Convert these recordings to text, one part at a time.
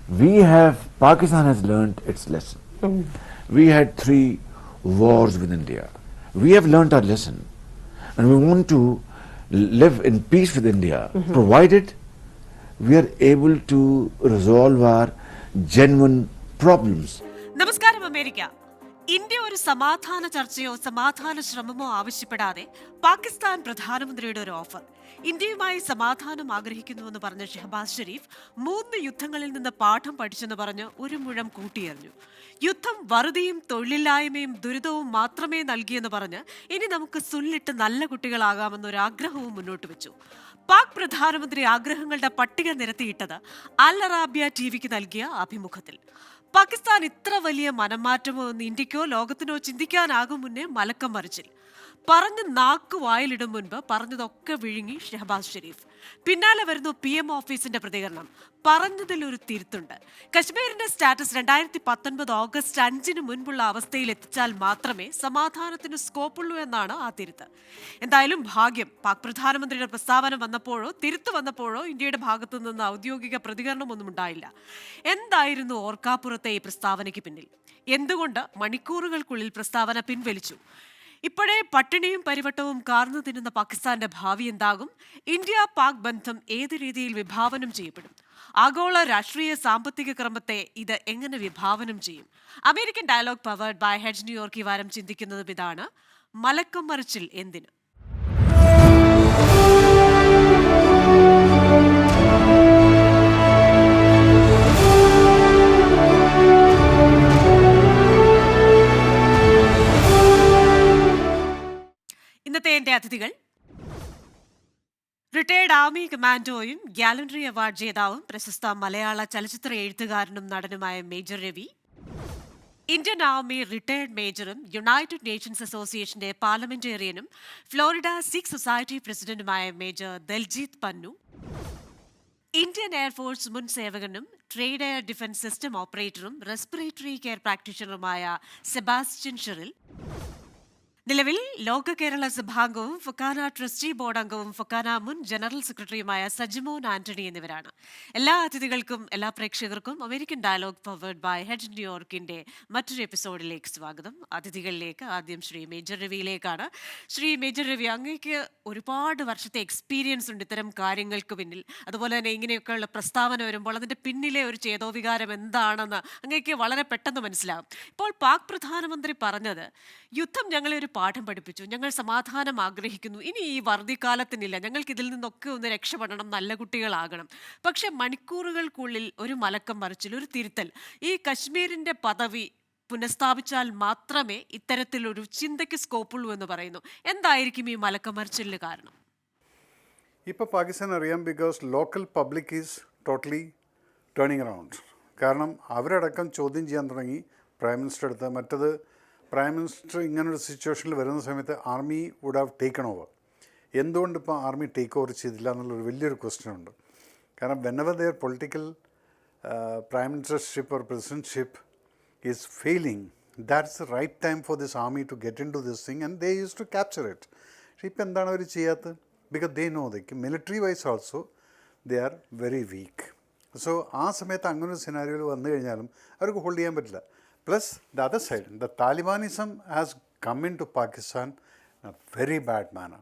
Pakistan has learnt its lesson. We had 3 wars with India. We have learnt our lesson, and we want to live in peace with India, provided we are able to resolve our genuine problems. നമസ്കാരം America. India ഒരു സമാധാന ചർച്ചയോ സമാധാന ശ്രമമോ ആവശ്യപ്പെടാതെ പാകിസ്ഥാൻ പ്രധാനമന്ത്രിയുടെ ഒരു offer. ഇന്ത്യയുമായി സമാധാനം ആഗ്രഹിക്കുന്നുവെന്ന് പറഞ്ഞ ഷഹബാസ് ഷെരീഫ് 3 യുദ്ധങ്ങളിൽ നിന്ന് പാഠം പഠിച്ചെന്ന് പറഞ്ഞ് ഒരു മുഴം കൂട്ടിയെറിഞ്ഞു. യുദ്ധം വറുതിയും തൊഴിലില്ലായ്മയും ദുരിതവും മാത്രമേ നൽകിയെന്ന് പറഞ്ഞ് ഇനി നമുക്ക് സുല്ലിട്ട് നല്ല കുട്ടികളാകാമെന്നൊരു ആഗ്രഹവും മുന്നോട്ട് വെച്ചു. പാക് പ്രധാനമന്ത്രി ആഗ്രഹങ്ങളുടെ പട്ടിക നിരത്തിയിട്ടത് അൽ അറാബിയ ടിവിക്ക് നൽകിയ അഭിമുഖത്തിൽ. പാകിസ്ഥാൻ ഇത്ര വലിയ മനംമാറ്റമോ എന്ന് ഇന്ത്യക്കോ ലോകത്തിനോ ചിന്തിക്കാനാകും മുന്നേ മലക്കം മറിച്ചിൽ. പറഞ്ഞ് നാക്ക് വായിലിടും മുൻപ് പറഞ്ഞതൊക്കെ വിഴുങ്ങി ഷഹബാസ് ഷെരീഫ്. പിന്നാലെ വരുന്നു PM ഓഫീസിന്റെ പ്രതികരണം. പറഞ്ഞതിൽ ഒരു തിരുത്തുണ്ട്. കശ്മീരിന്റെ സ്റ്റാറ്റസ് 2019 ഓഗസ്റ്റ് 5 മുൻപുള്ള അവസ്ഥയിൽ എത്തിച്ചാൽ മാത്രമേ സമാധാനത്തിന് സ്കോപ്പുള്ളൂ എന്നാണ് ആ തിരുത്ത്. എന്തായാലും ഭാഗ്യം, പാക് പ്രധാനമന്ത്രിയുടെ പ്രസ്താവന വന്നപ്പോഴോ തിരുത്ത് വന്നപ്പോഴോ ഇന്ത്യയുടെ ഭാഗത്തു നിന്ന് ഔദ്യോഗിക പ്രതികരണമൊന്നും ഉണ്ടായില്ല. എന്തായിരുന്നു ഓർക്കാപ്പുറത്തെ ഈ പ്രസ്താവനയ്ക്ക് പിന്നിൽ? എന്തുകൊണ്ട് മണിക്കൂറുകൾക്കുള്ളിൽ പ്രസ്താവന പിൻവലിച്ചു? ഇപ്പോഴേ പട്ടിണിയും പരിവട്ടവും കാർന്നു തിന്നുന്ന പാകിസ്ഥാന്റെ ഭാവി എന്താകും? ഇന്ത്യ പാക് ബന്ധം ഏത് രീതിയിൽ വിഭാവനം ചെയ്യപ്പെടും? ആഗോള രാഷ്ട്രീയ സാമ്പത്തിക ക്രമത്തെ ഇത് എങ്ങനെ വിഭാവനം ചെയ്യും? American dialogue powered by hedge New York ഈ വാരം ചിന്തിക്കുന്നതും ഇതാണ്: മലക്കം മറിച്ചിൽ എന്തിന്? ഇന്നത്തെ എന്റെ അതിഥികൾ: റിട്ടയർഡ് ആർമി കമാൻഡോയും ഗാലൻട്രി അവാർഡ് ജേതാവും പ്രശസ്ത മലയാള ചലച്ചിത്ര എഴുത്തുകാരനും നടനുമായ major Ravi, Indian army retired മേജറും യുണൈറ്റഡ് നേഷൻസ് അസോസിയേഷന്റെ പാർലമെന്റേറിയനും ഫ്ലോറിഡ സിഖ് സൊസൈറ്റി പ്രസിഡന്റുമായ major Daljeet Pannu, Indian air force മുൻ സേവകനും ട്രേഡ് എയർ ഡിഫൻസ് സിസ്റ്റം ഓപ്പറേറ്ററും റെസ്പിറേറ്ററി കെയർ പ്രാക്ടീഷണറുമായ സെബാസ്റ്റ്യൻ ഷെറിൽ, നിലവിൽ ലോക കേരള സഭാംഗവും ഫൊക്കാന ട്രസ്റ്റി ബോർഡ് അംഗവും ഫൊക്കാന മുൻ ജനറൽ സെക്രട്ടറിയുമായ സജിമോൻ ആന്റണി എന്നിവരാണ്. എല്ലാ അതിഥികൾക്കും എല്ലാ പ്രേക്ഷകർക്കും American dialogue powered by hedge ന്യൂയോർക്കിന്റെ മറ്റൊരു എപ്പിസോഡിലേക്ക് സ്വാഗതം. അതിഥികളിലേക്ക് ആദ്യം ശ്രീ മേജർ രവിയിലേക്കാണ്. ശ്രീ മേജർ രവി, അങ്ങേക്ക് ഒരുപാട് വർഷത്തെ എക്സ്പീരിയൻസ് ഉണ്ട് ഇത്തരം കാര്യങ്ങൾക്ക് പിന്നിൽ. അതുപോലെ തന്നെ ഇങ്ങനെയൊക്കെയുള്ള പ്രസ്താവന വരുമ്പോൾ അതിന്റെ പിന്നിലെ ഒരു ചേതോവികാരം എന്താണെന്ന് അങ്ങേക്ക് വളരെ പെട്ടെന്ന് മനസ്സിലാകും. ഇപ്പോൾ പാക് പ്രധാനമന്ത്രി പറഞ്ഞത്, യുദ്ധം ഞങ്ങളെ ഒരു പാഠം പഠിപ്പിച്ചു, ഞങ്ങൾ സമാധാനം ആഗ്രഹിക്കുന്നു, ഇനി ഈ വറുതിക്കാലത്തിനില്ല, ഞങ്ങൾക്ക് ഇതിൽ നിന്നൊക്കെ ഒന്ന് രക്ഷപ്പെടണം, നല്ല കുട്ടികളാകണം. പക്ഷെ മണിക്കൂറുകൾക്കുള്ളിൽ ഒരു മലക്കം മറിച്ചിൽ, ഒരു തിരുത്തൽ, ഈ കശ്മീരിന്റെ പദവി പുനഃസ്ഥാപിച്ചാൽ മാത്രമേ ഇത്തരത്തിലൊരു ചിന്തയ്ക്ക് സ്കോപ്പുള്ളൂ എന്ന് പറയുന്നു. എന്തായിരിക്കും ഈ മലക്കം മറിച്ചിലിന് കാരണം? ഇപ്പോൾ പാകിസ്ഥാൻ അറിയാം, because local public is totally turning around. കാരണം അവരടക്കം ചോദ്യം ചെയ്യാൻ തുടങ്ങി പ്രൈം മിനിസ്റ്റർ അടുത്ത്. മറ്റത് പ്രൈം മിനിസ്റ്റർ ഇങ്ങനൊരു സിറ്റുവേഷനിൽ വരുന്ന സമയത്ത് army would have taken over. എന്തുകൊണ്ട് ഇപ്പോൾ ആർമി ടേക്ക് ഓവർ ചെയ്തില്ല എന്നുള്ളൊരു വലിയൊരു ക്വസ്റ്റ്യൻ ഉണ്ട്. കാരണം whenever there political prime ministership or presidentship is failing, that's the right time for this army to get in to this thing and they use to capture it. പക്ഷേ ഇപ്പോൾ എന്താണ് അവർ ചെയ്യാത്തത്? Because they know the military wise also they are very weak. So ആ സമയത്ത് അങ്ങനൊരു സിനാരിയോയിൽ വന്നു കഴിഞ്ഞാലും അവർക്ക് ഹോൾഡ് ചെയ്യാൻ പറ്റില്ല. Plus, the other side, the Talibanism has come into Pakistan in a very bad manner.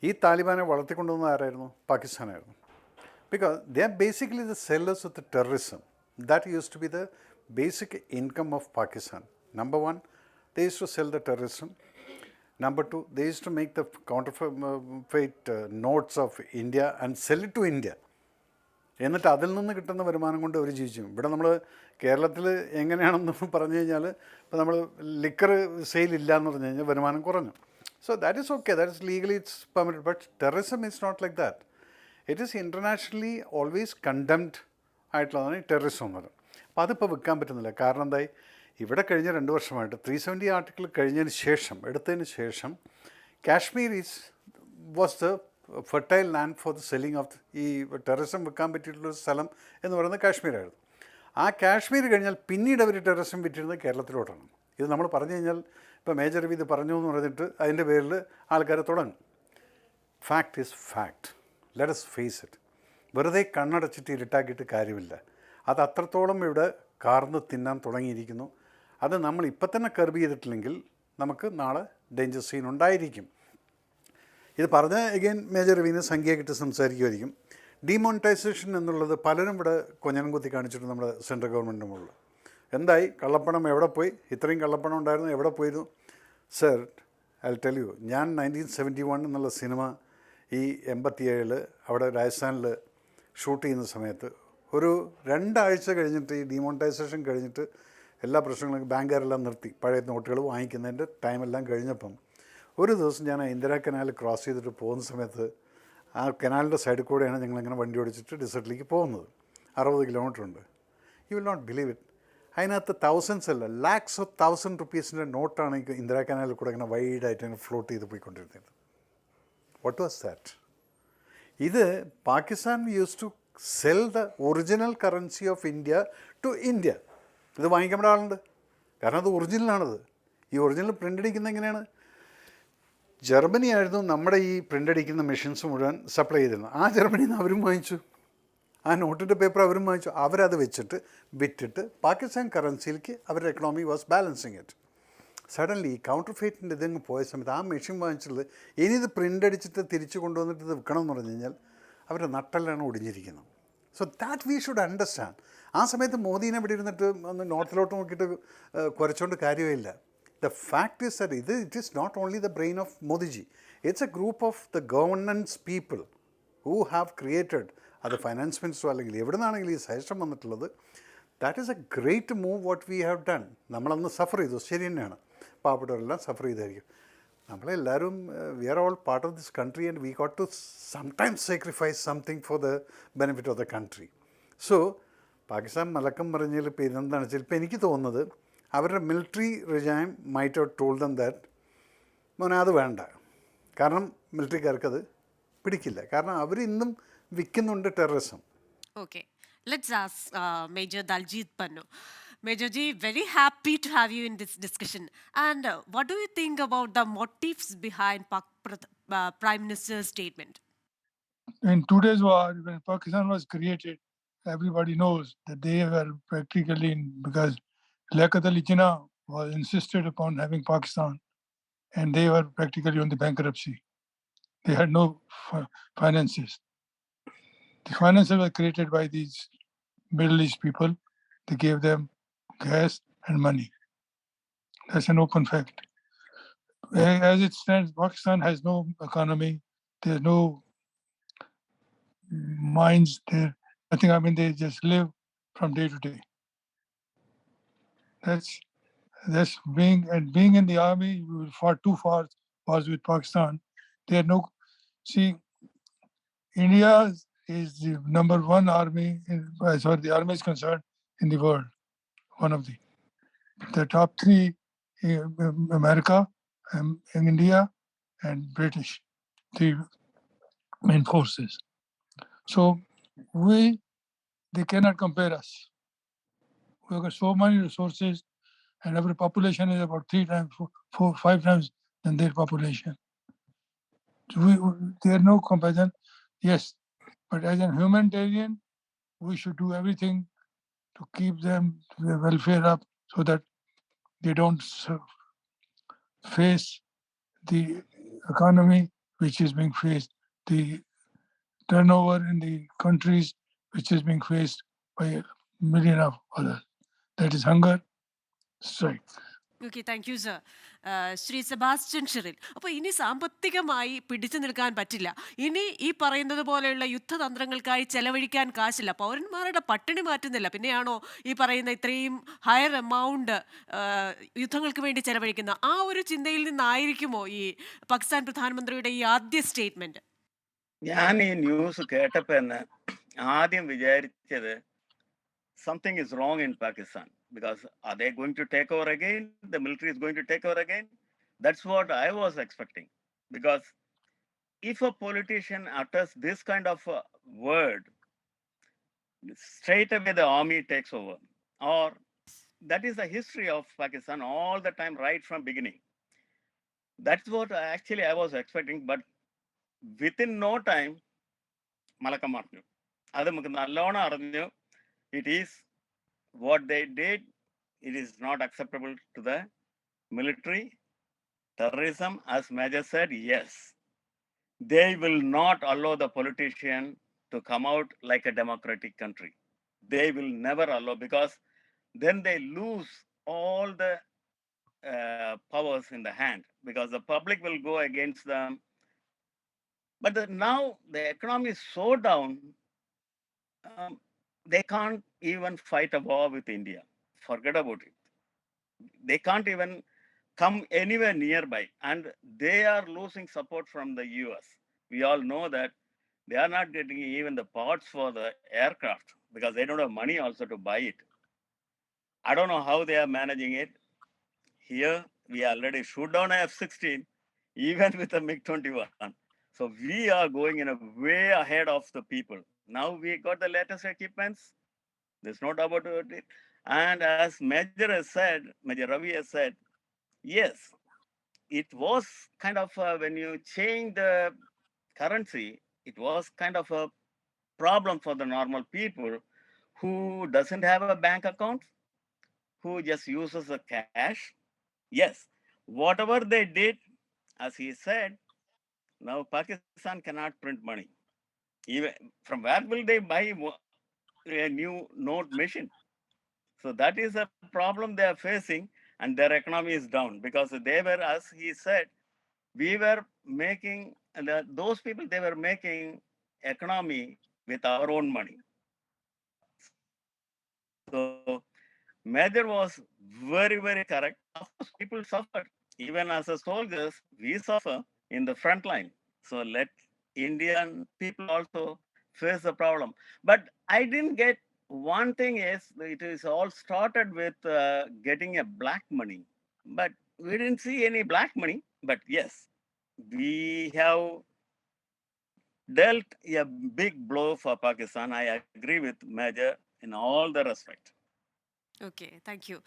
ഈ താലിബാനെ വളർത്തിക്കൊണ്ടുവന്ന ആരായിരുന്നു? പാകിസ്ഥാനായിരുന്നു. Because they are basically the sellers of the terrorism. That use to be the basic income of Pakistan. Number 1, they used to sell the terrorism. Number 2, they used to make the counterfeit notes of India and sell it to India. എന്നിട്ട് അതിൽ നിന്ന് കിട്ടുന്ന വരുമാനം കൊണ്ട് അവർ ജീവിച്ചു. ഇവിടെ നമ്മൾ കേരളത്തിൽ എങ്ങനെയാണെന്ന് പറഞ്ഞു കഴിഞ്ഞാൽ, ഇപ്പോൾ നമ്മൾ ലിക്കർ സെയിൽ ഇല്ല എന്ന് പറഞ്ഞു കഴിഞ്ഞാൽ വരുമാനം കുറഞ്ഞു. So that is okay, that is legally it's permitted. But terrorism is not like that. It is internationally always condemned ആയിട്ടുള്ളതാണ് ഈ ടെററിസം എന്ന് പറയുന്നത്. അപ്പോൾ അതിപ്പോൾ വിൽക്കാൻ പറ്റുന്നില്ല. കാരണം എന്തായി? ഇവിടെ കഴിഞ്ഞ 2 വർഷമായിട്ട് 370 ആർട്ടിക്കിൾ കഴിഞ്ഞതിന് ശേഷം, എടുത്തതിന് ശേഷം, Kashmir was the fertile land for the selling of ഈ ടെററിസം വിൽക്കാൻ പറ്റിയിട്ടുള്ളൊരു സ്ഥലം എന്ന് പറയുന്നത് കാശ്മീരായിരുന്നു. ആ കാശ്മീർ കഴിഞ്ഞാൽ പിന്നീട് അവർ ടെററിസം വിറ്റിരുന്നത് കേരളത്തിലോട്ടാണ്. ഇത് നമ്മൾ പറഞ്ഞു കഴിഞ്ഞാൽ, ഇപ്പോൾ മേജർ രവി ഇത് പറഞ്ഞു എന്ന് പറഞ്ഞിട്ട് അതിൻ്റെ പേരിൽ ആൾക്കാർ തുടങ്ങും. Fact is fact. Let us face it. വെറുതെ കണ്ണടച്ചിട്ട് ഇരുട്ടാക്കിയിട്ട് കാര്യമില്ല. അത് അത്രത്തോളം ഇവിടെ കാർന്ന് തിന്നാൻ തുടങ്ങിയിരിക്കുന്നു. അത് നമ്മൾ ഇപ്പം തന്നെ കർബ് ചെയ്തിട്ടില്ലെങ്കിൽ നമുക്ക് നാളെ ഡേഞ്ചർ സീൻ ഉണ്ടായിരിക്കും. ഇത് പറഞ്ഞ എഗെയിൻ മേജർ രവീന്ദ്രൻ സംഖ്യ കിട്ടി സംസാരിക്കുമായിരിക്കും. ഡിമോണിറ്റൈസേഷൻ എന്നുള്ളത് പലരും ഇവിടെ കൊഞ്ഞനം കുത്തി കാണിച്ചിട്ടുണ്ട് നമ്മുടെ സെൻട്രൽ ഗവൺമെൻറ്റിൻ്റെ മുകളിൽ. എന്തായി? കള്ളപ്പണം എവിടെ പോയി? ഇത്രയും കള്ളപ്പണം ഉണ്ടായിരുന്നു, എവിടെ പോയിരുന്നു? Sir, I will tell you, ഞാൻ 1971 എന്നുള്ള സിനിമ ഈ 87 അവിടെ രാജസ്ഥാനിൽ ഷൂട്ട് ചെയ്യുന്ന സമയത്ത് ഒരു 2 ആഴ്ച കഴിഞ്ഞിട്ട് ഈ ഡിമോണിറ്റൈസേഷൻ കഴിഞ്ഞിട്ട് എല്ലാ പ്രശ്നങ്ങളും ബാങ്കുകാരെല്ലാം നിർത്തി, പഴയ നോട്ടുകൾ വാങ്ങിക്കുന്നതിൻ്റെ ടൈമെല്ലാം കഴിഞ്ഞപ്പം ഒരു ദിവസം ഞാൻ ഇന്ദിരാ കനാൽ ക്രോസ് ചെയ്തിട്ട് പോകുന്ന സമയത്ത് ആ കനാലിൻ്റെ സൈഡിൽ കൂടെയാണ് ഞങ്ങളിങ്ങനെ വണ്ടി ഓടിച്ചിട്ട് ഡിസർട്ടിലേക്ക് പോകുന്നത്. 60 കിലോമീറ്റർ ഉണ്ട്. You will not believe it, അതിനകത്ത് തൗസൻഡ്സ് അല്ല ലാക്സ് ഓഫ് 1000 റുപ്പീസിൻ്റെ നോട്ടാണ് ഈ ഇന്ദിരാ കനാലിൽ കൂടെ ഇങ്ങനെ വൈഡായിട്ട് ഇങ്ങനെ ഫ്ലോട്ട് ചെയ്ത് പോയിക്കൊണ്ടിരുന്നത്. What was that? ഇത് Pakistan use to sell the original currency of India to India. ഇത് വാങ്ങിക്കേണ്ട ആളുണ്ട്, കാരണം അത് ഒറിജിനലാണത്. ഈ ഒറിജിനൽ പ്രിൻ്റ് അടിക്കുന്നത് എങ്ങനെയാണ്? ജർമ്മനി ആയിരുന്നു നമ്മുടെ ഈ പ്രിൻ്റ് അടിക്കുന്ന മെഷീൻസ് മുഴുവൻ സപ്ലൈ ചെയ്തിരുന്നത്. ആ ജർമ്മനിയിൽ നിന്ന് അവരും വാങ്ങിച്ചു, ആ നോട്ടിൻ്റെ പേപ്പർ അവരും വാങ്ങിച്ചു. അവരത് വെച്ചിട്ട് വിറ്റിട്ട് പാകിസ്ഥാൻ കറൻസിയിലേക്ക് അവരുടെ economy was balancing it. Suddenly counter ഫെയ്റ്റിൻ്റെ ഇതങ്ങ് പോയ സമയത്ത് ആ മെഷീൻ വാങ്ങിച്ചുള്ളത് ഇനി ഇത് പ്രിൻ്റ് അടിച്ചിട്ട് തിരിച്ച് കൊണ്ടുവന്നിട്ട് ഇത് വിൽക്കണം എന്ന് പറഞ്ഞു കഴിഞ്ഞാൽ അവരുടെ നട്ടെല്ലാണ് ഒടിഞ്ഞിരിക്കുന്നത്. So that we should understand. ആ സമയത്ത് മോദീനെ ഇവിടെ ഇരുന്നിട്ട് ഒന്ന് നോർത്തിലോട്ട് നോക്കിയിട്ട് കുരച്ചുകൊണ്ട് കാര്യമില്ല. The fact is that it is not only the brain of Modi ji, it's a group of the governance people who have created അത് ഫൈനാൻസ് മിനിസ്റ്റർ അല്ലെങ്കിൽ എവിടെ നിന്നാണെങ്കിലും ഈ സജഷൻ വന്നിട്ടുള്ളത്. That is a great move what we have done. നമ്മളന്ന് suffer ചെയ്തു, ശരി തന്നെയാണ്, പാവപ്പെട്ടവരെല്ലാം സഫർ ചെയ്തായിരിക്കും. നമ്മളെല്ലാവരും we are all part of this country and we got to sometimes sacrifice something for the benefit of the country. So Pakistan മലക്കം പറഞ്ഞതിൽ ഇപ്പോൾ ഇതെന്താണെന്ന് വെച്ചാൽ ഇപ്പോൾ എനിക്ക് തോന്നുന്നത് അവരുടെ military regime might have told them that മോനെ അത് വേണ്ട, കാരണം മിലിറ്ററിക്കാർക്കത് പിടിക്കില്ല, കാരണം അവർ ഇന്നും വിൽക്കുന്നുണ്ട് terrorism. Okay, let's ask Major Daljit Pannu. Major Ji, very happy to have you in this discussion. And what do you think about the motives behind Prime Minister's statement? In today's war, when Pakistan was created, everybody knows that they were practically because Liaquat Ali Jinnah was insisted upon having Pakistan, and they were practically on the bankruptcy. They had no finances. The finances were created by these Middle East people. They gave them gas and money. That's an open fact. As it stands, Pakistan has no economy. There's no mines there. Nothing. I mean, they just live from day to day. That's being in the army. We fought too far wars with Pakistan. They had no. See, India is the number one army as far as the army is concerned in the world. One of the top three: America, India, and British, the main forces. So they cannot compare us. We've got so many resources, and our population is about 3 times, 4, 5 times than their population. There are no comparison. Yes, but as a humanitarian, we should do everything to keep them their welfare up so that they don't face the economy which is being faced, the turnover in the countries which is being faced by a million of others. That is hunger, strike. Okay, thank you sir. Shri Sebastian Sheryl, അപ്പോൾ ഇനി സാമ്പത്തികമായി പിടിച്ചു നിൽക്കാൻ പറ്റില്ല, ഇനി ഈ പറയുന്നത് പോലെയുള്ള യുദ്ധതന്ത്രങ്ങൾക്കായി ചെലവഴിക്കാൻ കാശില്ല, പൗരന്മാരുടെ പട്ടിണി മാറ്റുന്നില്ല, പിന്നെയാണോ ഈ പറയുന്ന ഇത്രയും ഹയർ എമൗണ്ട് യുദ്ധങ്ങൾക്ക് വേണ്ടി ചെലവഴിക്കുന്ന ആ ഒരു ചിന്തയിൽ നിന്നായിരിക്കുമോ ഈ പാകിസ്ഥാൻ പ്രധാനമന്ത്രിയുടെ ഈ ആദ്യ സ്റ്റേറ്റ്മെന്റ്? ഞാൻ ഈ ന്യൂസ് കേട്ടപ്പോ തന്നെ ആദ്യം വിചാരിച്ചത് something is wrong in Pakistan, because are they going to take over again? The military is going to take over again? That's what I was expecting. Because if a politician utters this kind of a word, straight away the army takes over. Or that is the history of Pakistan all the time, right from beginning. That's what actually I was expecting. But within no time, Malakam Marnu. അത് നമുക്ക് നല്ലോണം അറിഞ്ഞു. It is what they did. It is not acceptable to the military. Terrorism, as Major said, yes. They will not allow the politician to come out like a democratic country. They will never allow, because then they lose all the powers in the hand, because the public will go against them. But now the economy is so down, they can't even fight a war with India. Forget about it. They can't even come anywhere nearby, and they are losing support from the US. We all know that they are not getting even the parts for the aircraft because they don't have money also to buy it. I don't know how they are managing it. Here, we already shoot down a F-16, even with a MiG-21. So we are going in a way ahead of the people. Now we got the latest equipments. There's no doubt about it. And as Major has said, Major Ravi has said, yes, it was kind of when you change the currency, it was kind of a problem for the normal people who doesn't have a bank account, who just uses the cash. Yes, whatever they did, as he said, now Pakistan cannot print money. Even from where will they buy a new note machine? So that is a problem they are facing, and their economy is down because they were, as he said, we were making, those people, they were making economy with our own money. So Major was very, very correct. Of course, people suffered. Even as a soldiers, we suffer in the front line. So let Indian people also face the problem. But I didn't get one thing is it is all started with getting a black money. But we didn't see any black money. But yes, we have dealt a big blow for Pakistan. I agree with Major in all the respect. Okay, thank U.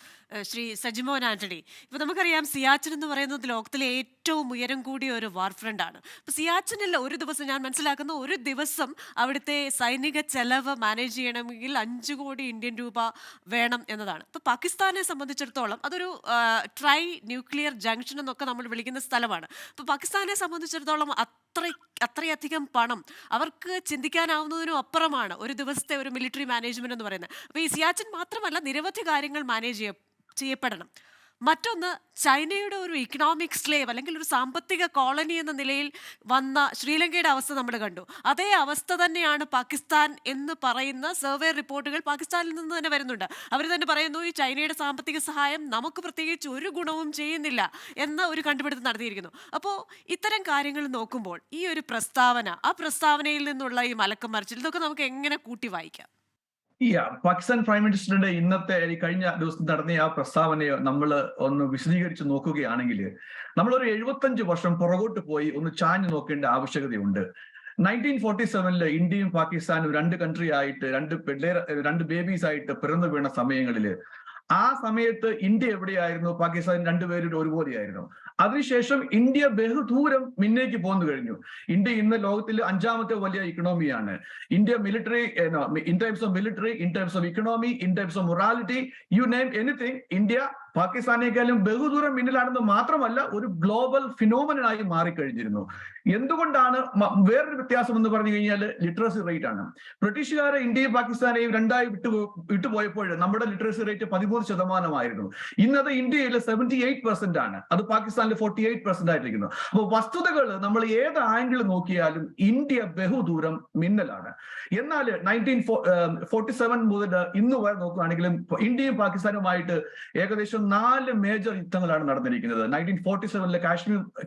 Shri Sajimon Antony, ഇപ്പൊ നമുക്കറിയാം സിയാച്ചിൻ എന്ന് പറയുന്നത് ലോകത്തിലെ ഏറ്റവും ഉയരം കൂടിയ ഒരു വാർ front ആണ്. ഇപ്പൊ സിയാച്ചിനിൽ ഒരു ദിവസം, ഞാൻ മനസ്സിലാക്കുന്ന ഒരു ദിവസം അവിടുത്തെ സൈനിക ചെലവ് മാനേജ് ചെയ്യണമെങ്കിൽ 5 കോടി ഇന്ത്യൻ രൂപ വേണം എന്നതാണ്. ഇപ്പൊ പാകിസ്ഥാനെ സംബന്ധിച്ചിടത്തോളം അതൊരു ട്രൈ ന്യൂക്ലിയർ ജംഗ്ഷൻ എന്നൊക്കെ നമ്മൾ വിളിക്കുന്ന സ്ഥലമാണ്. ഇപ്പൊ പാകിസ്ഥാനെ സംബന്ധിച്ചിടത്തോളം അത്രയധികം പണം അവർക്ക് ചിന്തിക്കാനാവുന്നതിനും അപ്പുറമാണ് ഒരു ദിവസത്തെ ഒരു മിലിറ്ററി മാനേജ്മെന്റ് എന്ന് പറയുന്നത്. അപ്പോൾ ഈ സിയാച്ചിൻ മാത്രമല്ല, നിരവധി കാര്യങ്ങൾ മാനേജ് ചെയ്യപ്പെടണം. മറ്റൊന്ന്, ചൈനയുടെ ഒരു ഇക്കണോമിക് സ്ലേവ് അല്ലെങ്കിൽ ഒരു സാമ്പത്തിക കോളനി എന്ന നിലയിൽ വന്ന ശ്രീലങ്കയുടെ അവസ്ഥ നമ്മൾ കണ്ടു. അതേ അവസ്ഥ തന്നെയാണ് പാകിസ്ഥാൻ എന്ന് പറയുന്ന സർവേ റിപ്പോർട്ടുകൾ പാകിസ്ഥാനിൽ നിന്ന് തന്നെ വരുന്നുണ്ട്. അവർ തന്നെ പറയുന്നു, ഈ ചൈനയുടെ സാമ്പത്തിക സഹായം നമുക്ക് പ്രത്യേകിച്ച് ഒരു ഗുണവും ചെയ്യുന്നില്ല എന്ന ഒരു കണ്ടുപിടുത്തം നടത്തിയിരിക്കുന്നു. അപ്പോൾ ഇത്തരം കാര്യങ്ങൾ നോക്കുമ്പോൾ ഈ ഒരു പ്രസ്താവന, ആ പ്രസ്താവനയിൽ നിന്നുള്ള ഈ മലക്കം മറിച്ചിൽ, ഇതൊക്കെ നമുക്ക് എങ്ങനെ കൂട്ടി വായിക്കാം? പാകിസ്ഥാൻ പ്രൈം മിനിസ്റ്ററുടെ ഇന്നത്തെ കഴിഞ്ഞ ദിവസം നടന്ന ആ പ്രസ്താവനയെ നമ്മൾ ഒന്ന് വിശദീകരിച്ച് നോക്കുകയാണെങ്കിൽ നമ്മളൊരു 75 വർഷം പുറകോട്ട് പോയി ഒന്ന് ചാഞ്ഞു നോക്കേണ്ട ആവശ്യകതയുണ്ട്. 1947 ഇന്ത്യയും പാകിസ്ഥാനും 2 കൺട്രി ആയിട്ട് 2 ബേബീസ് ആയിട്ട് പിറന്നു വീണ സമയങ്ങളിൽ ആ സമയത്ത് ഇന്ത്യ എവിടെയായിരുന്നു, പാകിസ്ഥാൻ രണ്ടുപേരും ഒരുപോലെയായിരുന്നു. അതിനുശേഷം ഇന്ത്യ ബഹുദൂരം മുന്നേക്ക് പോന്നു കഴിഞ്ഞു. ഇന്ത്യ ഇന്ന് ലോകത്തിൽ 5ാമത്തെ വലിയ ഇക്കണോമിയാണ്. India military, in times of military, in times of economy, in times of morality, you name anything, India പാകിസ്ഥാനേക്കാളും ബഹുദൂരം മുന്നിലാണെന്ന് മാത്രമല്ല ഒരു ഗ്ലോബൽ ഫിനോമിനനായി മാറിക്കഴിഞ്ഞിരുന്നു. എന്തുകൊണ്ടാണ്? വേറൊരു വ്യത്യാസം എന്ന് പറഞ്ഞു കഴിഞ്ഞാൽ ലിറ്ററസി റേറ്റ് ആണ്. ബ്രിട്ടീഷുകാരെ ഇന്ത്യയും പാകിസ്ഥാനെയും രണ്ടായി വിട്ടുപോയപ്പോൾ നമ്മുടെ ലിറ്ററസി റേറ്റ് 13% ഇന്നത് ഇന്ത്യയിൽ 78% ആണ്. അത് പാകിസ്ഥാനിൽ 48% ആയിട്ടിരിക്കുന്നു. അപ്പോൾ വസ്തുതകൾ നമ്മൾ ഏത് ആംഗിൾ നോക്കിയാലും ഇന്ത്യ ബഹുദൂരം മിന്നലാണ്. എന്നാൽ 1947 മുതൽ ഇന്ന് വരെ നോക്കുകയാണെങ്കിലും ഇന്ത്യയും പാകിസ്ഥാനുമായിട്ട് ഏകദേശം 4 മേജർ യുദ്ധങ്ങളാണ് നടന്നിരിക്കുന്നത്. 1947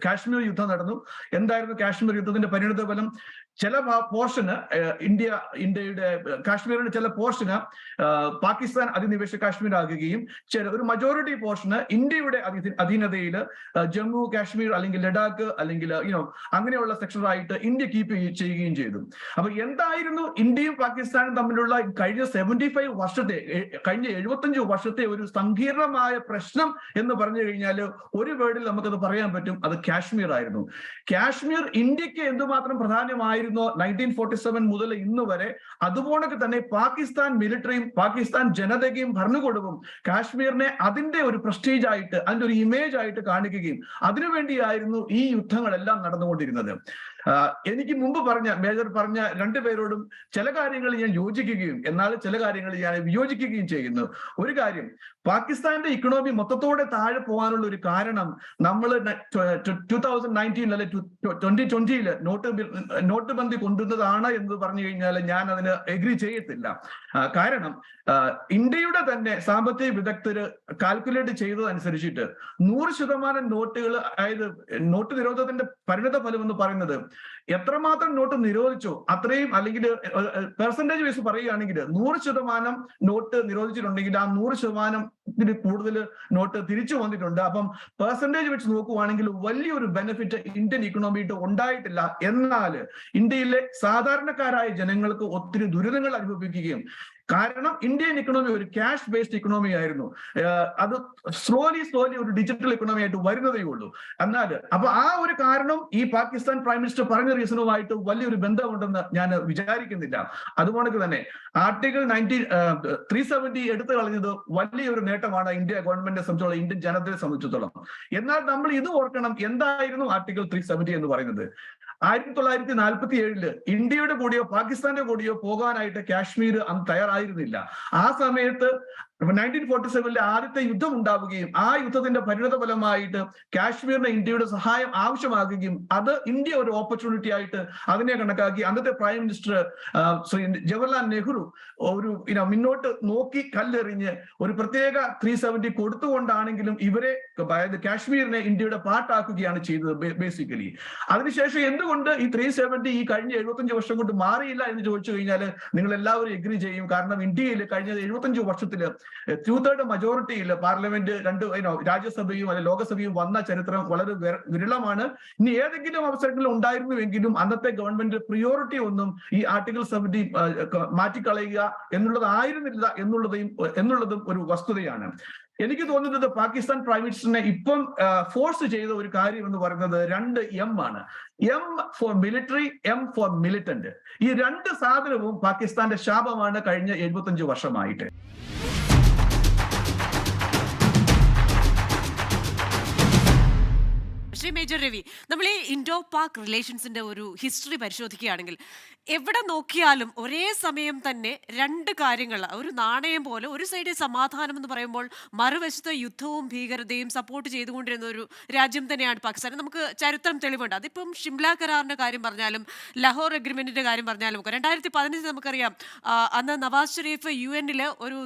കാശ്മീർ യുദ്ധം നടന്നു. എന്തായിരുന്നു കാശ്മീർ യുദ്ധത്തിന്റെ പരിണിത ഫലം? ചില പോർഷന് ഇന്ത്യയുടെ കാശ്മീരിന്റെ ചില പോർഷന് പാകിസ്ഥാൻ അധിനിവേശ കാശ്മീർ ആകുകയും ഒരു മജോറിറ്റി പോർഷന് ഇന്ത്യയുടെ അധീനതയിൽ ജമ്മു കാശ്മീർ അല്ലെങ്കിൽ ലഡാക്ക് അല്ലെങ്കിൽ അങ്ങനെയുള്ള സെക്ഷനായിട്ട് ഇന്ത്യ കീപ്പ് ചെയ്യുകയും ചെയ്തു. അപ്പൊ എന്തായിരുന്നു ഇന്ത്യയും പാകിസ്ഥാനും തമ്മിലുള്ള കഴിഞ്ഞ 75 വർഷത്തെ ഒരു സങ്കീർണമായ പ്രശ്നം എന്ന് പറഞ്ഞു കഴിഞ്ഞാൽ ഒരു വേർഡിൽ നമുക്കത് പറയാൻ പറ്റും, അത് കാശ്മീർ ആയിരുന്നു. കാശ്മീർ ഇന്ത്യക്ക് എന്തുമാത്രം പ്രധാനമായ ആയിരുന്നോ 1947 മുതൽ ഇന്ന് വരെ, അതുപോലൊക്കെ തന്നെ പാകിസ്ഥാൻ മിലിറ്ററിയും പാകിസ്ഥാൻ ജനതയും ഭരണകൂടവും കാശ്മീരിനെ അതിന്റെ ഒരു പ്രസ്റ്റീജ് ആയിട്ട്, അതിന്റെ ഒരു ഇമേജ് ആയിട്ട് കാണിക്കുകയും അതിനുവേണ്ടിയായിരുന്നു ഈ യുദ്ധങ്ങളെല്ലാം നടന്നുകൊണ്ടിരുന്നത്. എനിക്ക് മുമ്പ് മേജർ പറഞ്ഞ രണ്ടുപേരോടും ചില കാര്യങ്ങൾ ഞാൻ യോജിക്കുകയും എന്നാൽ ചില കാര്യങ്ങൾ ഞാൻ വിയോജിക്കുകയും ചെയ്യുന്നു. ഒരു കാര്യം, പാകിസ്ഥാന്റെ ഇക്കണോമി മൊത്തത്തോടെ താഴെ പോകാനുള്ള ഒരു കാരണം നമ്മൾ 2019 അല്ലെ 2020 നോട്ട് ബന്ദി കൊണ്ടുവന്നതാണ് എന്ന് പറഞ്ഞു കഴിഞ്ഞാൽ ഞാൻ അതിന് എഗ്രി ചെയ്യത്തില്ല. കാരണം ഇന്ത്യയുടെ തന്നെ സാമ്പത്തിക വിദഗ്ധര് കാൽക്കുലേറ്റ് ചെയ്തതനുസരിച്ചിട്ട് 100% നോട്ടുകൾ, അതായത് നോട്ട് നിരോധനത്തിന്റെ പരിണിത ഫലം എന്ന് പറയുന്നത് എത്രമാത്രം നോട്ട് നിരോധിച്ചോ അത്രയും, അല്ലെങ്കിൽ പെർസെന്റേജ് വൈസ് പറയുകയാണെങ്കിൽ 100% നോട്ട് നിരോധിച്ചിട്ടുണ്ടെങ്കിൽ ആ 100% കൂടുതൽ നോട്ട് തിരിച്ചു വന്നിട്ടുണ്ട്. അപ്പം പെർസെന്റേജ് വെച്ച് നോക്കുവാണെങ്കിൽ വലിയൊരു ബെനിഫിറ്റ് ഇന്ത്യൻ ഇക്കണോമിയിട്ട് ഉണ്ടായിട്ടില്ല. എന്നാൽ ഇന്ത്യയിലെ സാധാരണക്കാരായ ജനങ്ങൾക്ക് ഒത്തിരി ദുരിതങ്ങൾ അനുഭവിക്കുകയും, കാരണം ഇന്ത്യൻ ഇക്കണോമി ഒരു ക്യാഷ് ബേസ്ഡ് ഇക്കണോമി ആയിരുന്നു. അത് സ്ലോലി ഒരു ഡിജിറ്റൽ ഇക്കണോമി ആയിട്ട് വരുന്നതേ ഉള്ളൂ. എന്നാൽ അപ്പൊ ആ ഒരു കാരണം ഈ പാകിസ്ഥാൻ പ്രൈം മിനിസ്റ്റർ പറഞ്ഞ റീസണുമായിട്ട് വലിയൊരു ബന്ധമുണ്ടെന്ന് ഞാൻ വിചാരിക്കുന്നില്ല. അതുകൊണ്ട് തന്നെ ആർട്ടിക്കിൾ 370 എടുത്തു കളഞ്ഞത് വലിയൊരു നേട്ടമാണ് ഇന്ത്യ ഗവൺമെന്റിനെ സംബന്ധിച്ചോളം, ഇന്ത്യൻ ജനതയെ സംബന്ധിച്ചിടത്തോളം. എന്നാൽ നമ്മൾ ഇത് ഓർക്കണം, എന്തായിരുന്നു ആർട്ടിക്കിൾ 370 എന്ന് പറയുന്നത്? 1947 ഇന്ത്യയുടെ കൂടെയോ പാകിസ്ഥാന്റെ കൂടെയോ പോകാനായിട്ട് കാശ്മീർ അന്ന് തയ്യാറായിരുന്നില്ല. ആ സമയത്ത് 1947 ആദ്യത്തെ യുദ്ധം ഉണ്ടാവുകയും ആ യുദ്ധത്തിന്റെ പരിണത ഫലമായിട്ട് കാശ്മീരിന് ഇന്ത്യയുടെ സഹായം ആവശ്യമാകുകയും അത് ഇന്ത്യ ഒരു ഓപ്പർച്യൂണിറ്റി ആയിട്ട് അതിനെ കണക്കാക്കി അന്നത്തെ പ്രൈം മിനിസ്റ്റർ ശ്രീ ജവഹർലാൽ നെഹ്റു ഒരു മുന്നോട്ട് നോക്കി കല്ലെറിഞ്ഞ് ഒരു പ്രത്യേക 370 കൊടുത്തുകൊണ്ടാണെങ്കിലും ഇവരെ, അതായത് കാശ്മീരിനെ ഇന്ത്യയുടെ പാർട്ടാക്കുകയാണ് ചെയ്തത് ബേസിക്കലി. അതിനുശേഷം എന്തുകൊണ്ട് ഈ 370 ഈ കഴിഞ്ഞ 75 വർഷം കൊണ്ട് മാറിയില്ല എന്ന് ചോദിച്ചു കഴിഞ്ഞാൽ നിങ്ങൾ എല്ലാവരും എഗ്രി ചെയ്യും. കാരണം ഇന്ത്യയിൽ കഴിഞ്ഞ 75 വർഷത്തില് 2/3 മജോറിറ്റിയിൽ പാർലമെന്റ് രാജ്യസഭയും അല്ലെങ്കിൽ ലോകസഭയും വന്ന ചരിത്രം വളരെ വിരളമാണ്. ഇനി ഏതെങ്കിലും അവസരങ്ങളിൽ ഉണ്ടായിരുന്നുവെങ്കിലും അന്നത്തെ ഗവൺമെന്റ് പ്രിയോറിറ്റി ഒന്നും ഈ ആർട്ടിക്കിൾ 70 മാറ്റിക്കളയുക എന്നുള്ളതായിരുന്നില്ല എന്നുള്ളതും ഒരു വസ്തുതയാണ്. എനിക്ക് തോന്നുന്നത് പാകിസ്ഥാൻ പ്രൈം മിനിസ്റ്ററിനെ ഇപ്പം ഫോഴ്സ് ചെയ്ത ഒരു കാര്യം എന്ന് പറയുന്നത് 2 M ആണ്. M for military, M for militant. ഈ രണ്ട് സാധനവും പാകിസ്ഥാന്റെ ശാപമാണ് കഴിഞ്ഞ 75 വർഷമായിട്ട്. ശ്രീ മേജർ രവി, നമ്മൾ ഈ ഇൻഡോ പാക് റിലേഷൻസിന്റെ ഒരു ഹിസ്റ്ററി പരിശോധിക്കുകയാണെങ്കിൽ എവിടെ നോക്കിയാലും ഒരേ സമയം തന്നെ രണ്ട് കാര്യങ്ങൾ, ഒരു നാണയം പോലെ, ഒരു സൈഡിൽ സമാധാനം എന്ന് പറയുമ്പോൾ മറുവശത്ത് യുദ്ധവും ഭീകരതയും സപ്പോർട്ട് ചെയ്തുകൊണ്ടിരുന്ന ഒരു രാജ്യം തന്നെയാണ് പാകിസ്ഥാൻ. നമുക്ക് ചരിത്രം തെളിവുണ്ട്. അതിപ്പം ഷിംല കരാറിന്റെ കാര്യം പറഞ്ഞാലും ലാഹോർ അഗ്രിമെന്റിന്റെ കാര്യം പറഞ്ഞാലും ഒക്കെ 2015 നമുക്കറിയാം, അന്ന് നവാസ് ഷെരീഫ് UN ഒരു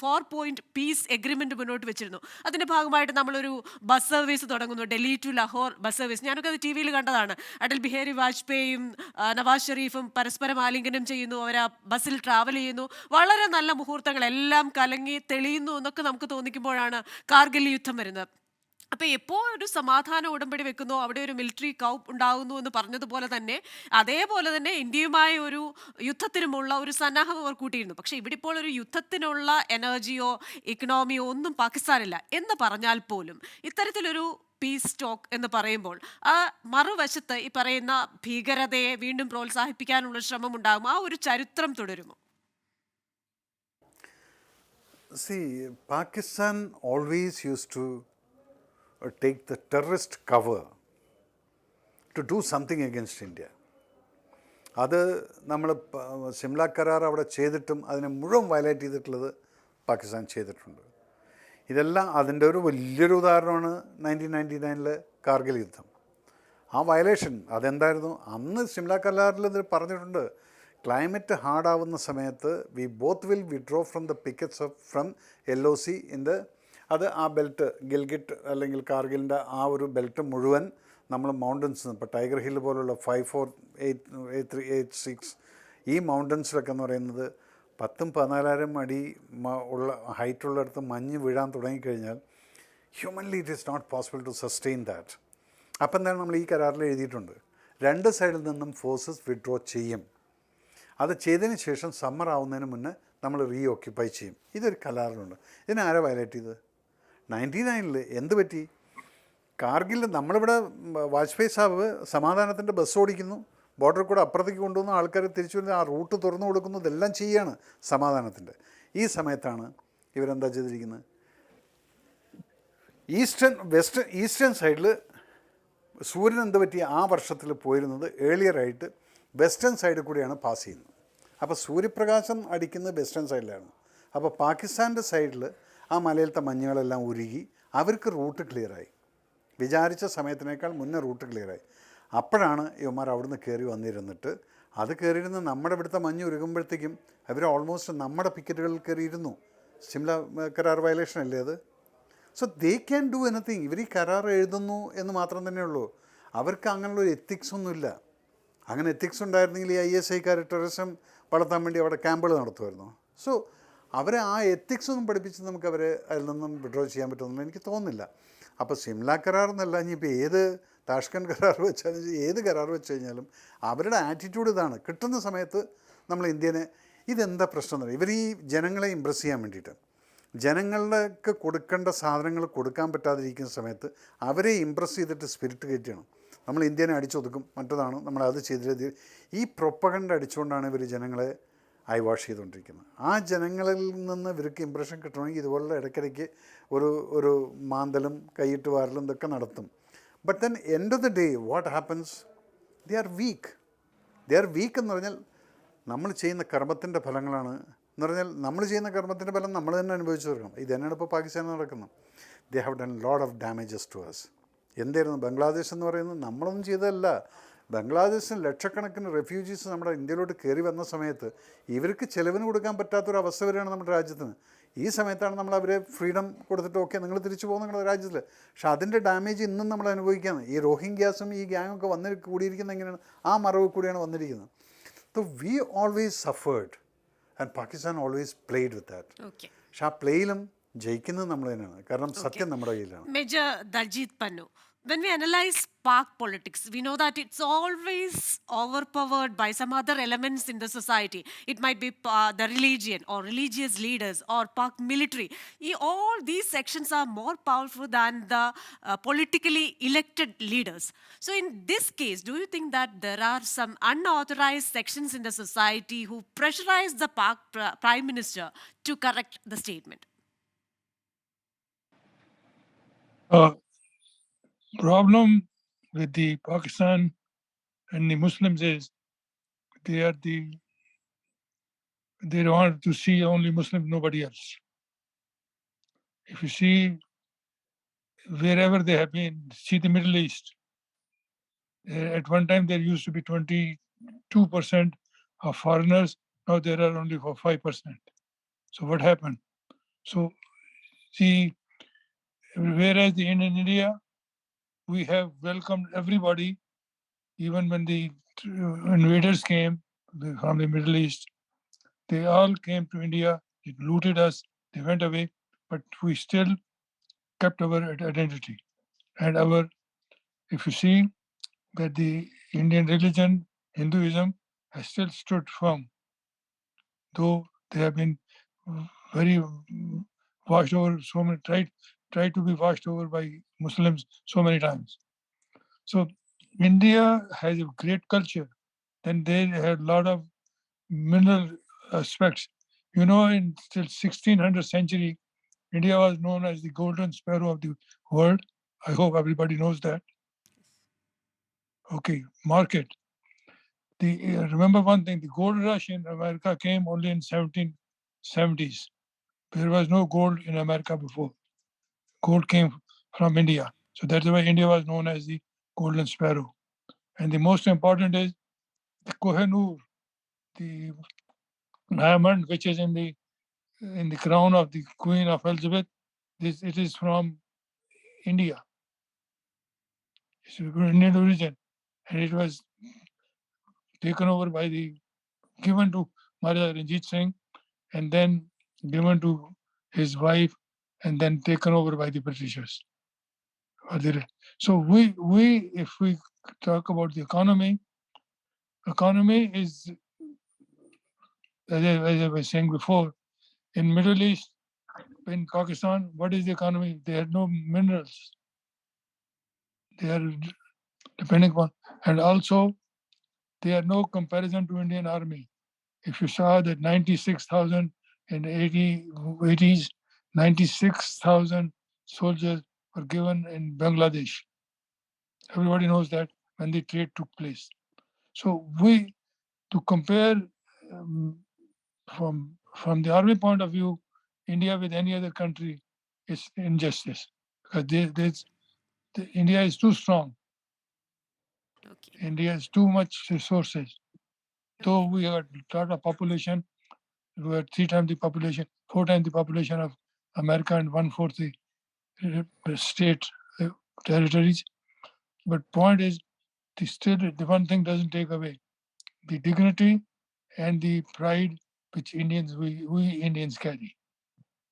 4-point പീസ് എഗ്രിമെന്റ് മുന്നോട്ട് വെച്ചിരുന്നു. അതിന്റെ ഭാഗമായിട്ട് നമ്മളൊരു ബസ് സർവീസ് തുടങ്ങുന്നു, Delhi to Lahore bus service. ഞാനൊക്കെ അത് TV കണ്ടതാണ്. അടൽ ബിഹാരി വാജ്പേയിയും നവാസ് ഷെരീഫും പരസ്പരം ആലിംഗനം ചെയ്യുന്നു, അവർ ആ ബസ്സിൽ ട്രാവൽ ചെയ്യുന്നു. വളരെ നല്ല മുഹൂർത്തങ്ങൾ, എല്ലാം കലങ്ങി തെളിയുന്നു എന്നൊക്കെ നമുക്ക് തോന്നിക്കുമ്പോഴാണ് കാർഗിൽ യുദ്ധം വരുന്നത്. അപ്പൊ എപ്പോൾ ഒരു സമാധാന ഉടമ്പടി വെക്കുന്നു, അവിടെ ഒരു മിലിറ്ററി കൗപ്പ് ഉണ്ടാകുന്നു എന്ന് പറഞ്ഞതുപോലെ തന്നെ അതേപോലെ തന്നെ ഇന്ത്യയുമായ ഒരു യുദ്ധത്തിനുമുള്ള ഒരു സന്നാഹം അവർ കൂട്ടിയിരുന്നു. പക്ഷെ ഇവിടെ ഇപ്പോൾ ഒരു യുദ്ധത്തിനുള്ള എനർജിയോ ഇക്കണോമിയോ ഒന്നും പാകിസ്ഥാനില്ല എന്ന് പറഞ്ഞാൽ പോലും ഇത്തരത്തിലൊരു പീസ് ടോക്ക് എന്ന് പറയുമ്പോൾ ആ മറുവശത്ത് ഈ പറയുന്ന ഭീകരതയെ വീണ്ടും പ്രോത്സാഹിപ്പിക്കാനുള്ള ശ്രമം ഉണ്ടാകും. ആ ഒരു ചരിത്രം തുടരുമോ? See, Pakistan always used to take the terrorist cover to do something against India. അത് നമ്മൾ സിംല കരാർ അവിടെ ചെയ്തിട്ടും അതിനെ മുഴുവൻ വയലേറ്റ് ചെയ്തിട്ടുള്ളത് പാകിസ്ഥാൻ ചെയ്തിട്ടുണ്ട്. ഇതെല്ലാം അതിൻ്റെ ഒരു വലിയൊരു ഉദാഹരണമാണ് 1999 കാർഗിൽ യുദ്ധം. ആ വയലേഷൻ അതെന്തായിരുന്നു? അന്ന് സിംല കരാറിൽ ഇത് പറഞ്ഞിട്ടുണ്ട്, ക്ലൈമറ്റ് ഹാർഡാവുന്ന സമയത്ത് we both will withdraw from the pickets from LOC in the, അത് ആ ബെൽറ്റ് ഗിൽഗിറ്റ് അല്ലെങ്കിൽ കാർഗിലിൻ്റെ ആ ഒരു ബെൽറ്റ് മുഴുവൻ നമ്മൾ മൗണ്ടൻസ്, ഇപ്പോൾ ടൈഗർ ഹിൽ പോലുള്ള 548386 ഈ മൗണ്ടൻസിലൊക്കെ എന്ന് പറയുന്നത് 10,000-14,000 അടി ഉള്ള ഹൈറ്റുള്ളിടത്ത് മഞ്ഞ് വീഴാൻ തുടങ്ങിക്കഴിഞ്ഞാൽ humanly it is not possible to sustain that. അപ്പം എന്താണ് നമ്മൾ ഈ കരാറിൽ എഴുതിയിട്ടുണ്ട്, രണ്ട് സൈഡിൽ നിന്നും ഫോഴ്സസ് വിഡ്രോ ചെയ്യും. അത് ചെയ്തതിന് ശേഷം സമ്മർ ആവുന്നതിന് മുന്നേ നമ്മൾ റീ ഓക്യുപ്പൈ ചെയ്യും. ഇതൊരു കരാറിലുണ്ട്. ഇതിനാരാ വയലേറ്റ് ചെയ്തത്? 99 എന്ത് പറ്റി? കാർഗിൽ നമ്മളിവിടെ വാജ്പേയി സാഹിബ് സമാധാനത്തിൻ്റെ ബസ് ഓടിക്കുന്നു, ബോർഡറിൽ കൂടെ അപ്പുറത്തേക്ക് കൊണ്ടുവന്ന ആൾക്കാർ തിരിച്ചു വരുന്ന ആ റൂട്ട് തുറന്നു കൊടുക്കുന്നതെല്ലാം ചെയ്യാണ് സമാധാനത്തിൻ്റെ. ഈ സമയത്താണ് ഇവരെന്താ ചെയ്തിരിക്കുന്നത്, ഈസ്റ്റേൺ സൈഡിൽ സൂര്യൻ എന്ത് പറ്റി ആ വർഷത്തിൽ പോയിരുന്നത് ഏർലിയറായിട്ട് വെസ്റ്റേൺ സൈഡിൽ കൂടിയാണ് പാസ് ചെയ്യുന്നത്. അപ്പോൾ സൂര്യപ്രകാശം അടിക്കുന്നത് വെസ്റ്റേൺ സൈഡിലാണ്. അപ്പോൾ പാകിസ്ഥാൻ്റെ സൈഡിൽ ആ മലയിലത്തെ മഞ്ഞുകളെല്ലാം ഉരുകി അവർക്ക് റൂട്ട് ക്ലിയറായി, വിചാരിച്ച സമയത്തിനേക്കാൾ മുന്നേ റൂട്ട് ക്ലിയറായി. അപ്പോഴാണ് ഇവന്മാർ അവിടുന്ന് കയറി വന്നിരുന്നിട്ട് അത് കയറിയിരുന്ന് നമ്മുടെ ഇവിടുത്തെ മഞ്ഞ് ഉരുകുമ്പോഴത്തേക്കും അവർ ഓൾമോസ്റ്റ് നമ്മുടെ പിക്കറ്റുകളിൽ കയറിയിരുന്നു. സിംല കരാർ വയലേഷൻ അല്ലേ അത്? So they can do anything. ഇവർ ഈ കരാർ എഴുതുന്നു എന്ന് മാത്രം തന്നെയുള്ളൂ. അവർക്ക് അങ്ങനെയുള്ളൊരു എത്തിക്സ് ഒന്നുമില്ല. അങ്ങനെ എത്തിക്സ് ഉണ്ടായിരുന്നെങ്കിൽ ഈ ISIക്കാർ ടെററിസം വളർത്താൻ വേണ്ടി അവിടെ ക്യാമ്പുകൾ നടത്തുമായിരുന്നു. സോ അവരെ ആ എത്തിക്സ് ഒന്നും പഠിപ്പിച്ച് നമുക്ക് അവരെ അതിൽ നിന്നും വിഡ്രോ ചെയ്യാൻ പറ്റുമെന്ന് എനിക്ക് തോന്നുന്നില്ല. അപ്പോൾ സിംല കരാർ എന്നല്ല, ഇനിയിപ്പോൾ ഏത് താഷ്കൻ കരാർ വെച്ചാലും ഏത് കരാർ വെച്ച് കഴിഞ്ഞാലും അവരുടെ ആറ്റിറ്റ്യൂഡ് ഇതാണ്. കിട്ടുന്ന സമയത്ത് നമ്മൾ ഇന്ത്യനെ, ഇതെന്താ പ്രശ്നം എന്ന് പറയും, ഇവർ ഈ ജനങ്ങളെ ഇമ്പ്രസ് ചെയ്യാൻ വേണ്ടിയിട്ട് ജനങ്ങൾക്ക് കൊടുക്കേണ്ട സാധനങ്ങൾ കൊടുക്കാൻ പറ്റാതിരിക്കുന്ന സമയത്ത് അവരെ ഇമ്പ്രസ് ചെയ്തിട്ട് സ്പിരിറ്റ് കയറ്റിയാണ്. നമ്മൾ ഇന്ത്യനെ അടിച്ചൊതുക്കും, മറ്റതാണ് നമ്മളത് ചെയ്തിട്ട് ഈ പ്രൊപ്പഗണ്ട അടിച്ചുകൊണ്ടാണ് ഇവർ ജനങ്ങളെ വാഷ് ചെയ്തുകൊണ്ടിരിക്കുന്നത്. ആ ജനങ്ങളിൽ നിന്ന് ഇവർക്ക് ഇമ്പ്രഷൻ കിട്ടണമെങ്കിൽ ഇതുപോലുള്ള ഇടയ്ക്കിടയ്ക്ക് ഒരു മാന്തലും കൈയിട്ട് വാരലും ഇതൊക്കെ നടത്തും. But then end of the day what happens, they are week. They are week എന്ന് പറഞ്ഞാൽ നമ്മൾ ചെയ്യുന്ന കർമ്മത്തിൻ്റെ ഫലങ്ങളാണ് എന്ന് പറഞ്ഞാൽ നമ്മൾ ചെയ്യുന്ന കർമ്മത്തിൻ്റെ ഫലം നമ്മൾ തന്നെ അനുഭവിച്ചു തീർക്കണം. ഇത് തന്നെയാണ് ഇപ്പോൾ പാകിസ്ഥാനിൽ നടക്കുന്നത്. They have done lot of damages to us. എന്തായിരുന്നു ബംഗ്ലാദേശ് എന്ന് പറയുന്നത്? നമ്മളൊന്നും ചെയ്തതല്ല. ബംഗ്ലാദേശിന് ലക്ഷക്കണക്കിന് റെഫ്യൂജീസ് നമ്മുടെ ഇന്ത്യയിലോട്ട് കയറി വന്ന സമയത്ത് ഇവർക്ക് ചിലവിന് കൊടുക്കാൻ പറ്റാത്തൊരവസ്ഥ വരെയാണ് നമ്മുടെ രാജ്യത്തിന്. ഈ സമയത്താണ് നമ്മൾ അവരെ ഫ്രീഡം കൊടുത്തിട്ട് ഓക്കെ നിങ്ങൾ തിരിച്ചു പോകുന്ന നിങ്ങളുടെ രാജ്യത്തിൽ. പക്ഷെ അതിൻ്റെ ഡാമേജ് ഇന്നും നമ്മൾ അനുഭവിക്കുകയാണ്. ഈ റോഹിംഗ്യാസും ഈ ഗ്യാങ്ങൊക്കെ വന്ന് കൂടിയിരിക്കുന്നത് എങ്ങനെയാണ്? ആ മറവ് കൂടിയാണ് വന്നിരിക്കുന്നത്. So we always suffered and Pakistan always played with that. പക്ഷെ ആ പ്ലേയിലും ജയിക്കുന്നത് നമ്മൾ തന്നെയാണ്. കാരണം സത്യം നമ്മുടെ കയ്യിലാണ്. Major Daljit Pannu, when we analyze Pak politics, we know that it's always overpowered by some other elements in the society. It might be the religion or religious leaders or Pak military. All these sections are more powerful than the politically elected leaders. So in this case, do you think that there are some unauthorized sections in the society who pressurize the Pak Prime Minister to correct the statement? Problem with the Pakistan and the Muslims is they want to see only Muslims, nobody else. If you see wherever they have been, see the Middle East. At one time there used to be 22% of foreigners. Now there are only 5%. So what happened? So see, whereas in India we have welcomed everybody, even when the invaders came from the Middle East, they all came to India, they looted us, they went away, but we still kept our identity. And if you see that the Indian religion, Hinduism, has still stood firm, though they have been very washed over so many, tried to be washed over by Muslims so many times. So India has a great culture, and they have a lot of mineral aspects. You know, in till 1600th century, India was known as the golden sparrow of the world. I hope everybody knows that. Okay, market. Remember one thing: the gold rush in America came only in 1770s. There was no gold in America before. Gold came from India, so that's why India was known as the golden sparrow. And the most important is the Kohinoor, the diamond which is in the crown of the Queen of Elizabeth. It is from India. It's of Indian origin, and it was taken over given to Maharaja Ranjit Singh, and then given to his wife, and then taken over by the Britishers. So if we talk about the economy is, as I was saying before, in Middle East, in Pakistan, what is the economy? They had no minerals. They are depending on, and also they are no comparison to Indian army. If you saw that 96,000 in 80s, 96,000 soldiers were given in Bangladesh. Everybody knows that when the trade took place. So to compare um, from the army point of view, India with any other country is injustice because India is too strong. Okay. India has too much resources. Though we have a lot of population, we are 3 times the population, 4 times the population of America and 1/4 the state territories. But point is, the one thing doesn't take away the dignity and the pride which we Indians carry.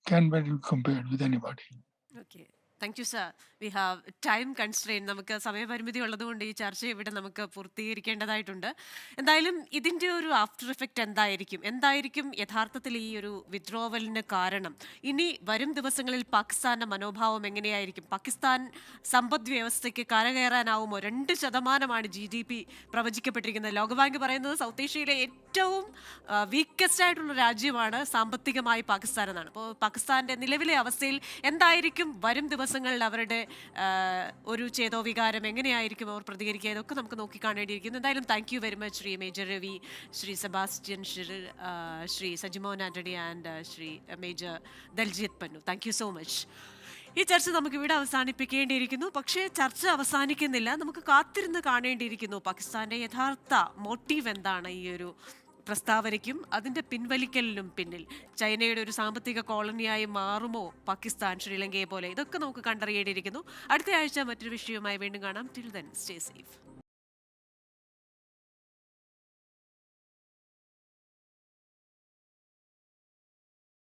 Can be compared with anybody. Okay, thank you sir. We have time constrain. നമുക്ക് സമയപരിമിതി ഉള്ളതുകൊണ്ട് ഈ ചർച്ച ഇവിടെ നമുക്ക് പൂർത്തീകരിക്കേണ്ടതായിട്ടുണ്ട്. എന്തായാലും ഇതിൻ്റെ ഒരു after effect എന്തായിരിക്കും യഥാർത്ഥത്തിൽ ഈ ഒരു വിത്ഡ്രോവലിന് കാരണം? ഇനി വരും ദിവസങ്ങളിൽ പാകിസ്ഥാന്റെ മനോഭാവം എങ്ങനെയായിരിക്കും? പാകിസ്ഥാൻ സമ്പദ് വ്യവസ്ഥയ്ക്ക് കരകയറാനാവുമോ? 2% GDP പ്രവചിക്കപ്പെട്ടിരിക്കുന്നത്. ലോകബാങ്ക് പറയുന്നത് സൗത്ത് ഏഷ്യയിലെ ഏറ്റവും വീക്കസ്റ്റ് ആയിട്ടുള്ള രാജ്യമാണ് സാമ്പത്തികമായി പാകിസ്ഥാൻ എന്നാണ്. അപ്പോൾ പാകിസ്ഥാന്റെ നിലവിലെ അവസ്ഥയിൽ എന്തായിരിക്കും വരും ദിവസങ്ങളിൽ അവരുടെ ഒരു ചേതോവികാരം, എങ്ങനെയായിരിക്കും അവർ പ്രതികരിക്കുക? ഇതൊക്കെ നമുക്ക് നോക്കിക്കാണേണ്ടിയിരിക്കുന്നു. എന്തായാലും thank you very much Shri major Ravi, Shri Sebastian Sheryl, Shri Sajimon Antony and Shri major Daljit Pannu. Thank you so much. ഈ ചർച്ച നമുക്ക് ഇവിടെ അവസാനിപ്പിക്കേണ്ടിയിരിക്കുന്നു. പക്ഷേ ചർച്ച അവസാനിക്കുന്നില്ല, നമുക്ക് കാത്തിരുന്ന് കാണേണ്ടിയിരിക്കുന്നു പാകിസ്ഥാന്റെ യഥാർത്ഥ മോട്ടീവ് എന്താണ് ഈ ഒരു പ്രസ്താവനയ്ക്കും അതിൻ്റെ പിൻവലിക്കലിനും പിന്നിൽ. ചൈനയുടെ ഒരു സാമ്പത്തിക കോളനിയായി മാറുമോ പാകിസ്ഥാൻ ശ്രീലങ്കയെ പോലെ? ഇതൊക്കെ നമുക്ക് കണ്ടറിയേണ്ടിയിരിക്കുന്നു. അടുത്ത ആഴ്ച മറ്റൊരു വിഷയവുമായി വീണ്ടും കാണാം. Till then stay safe.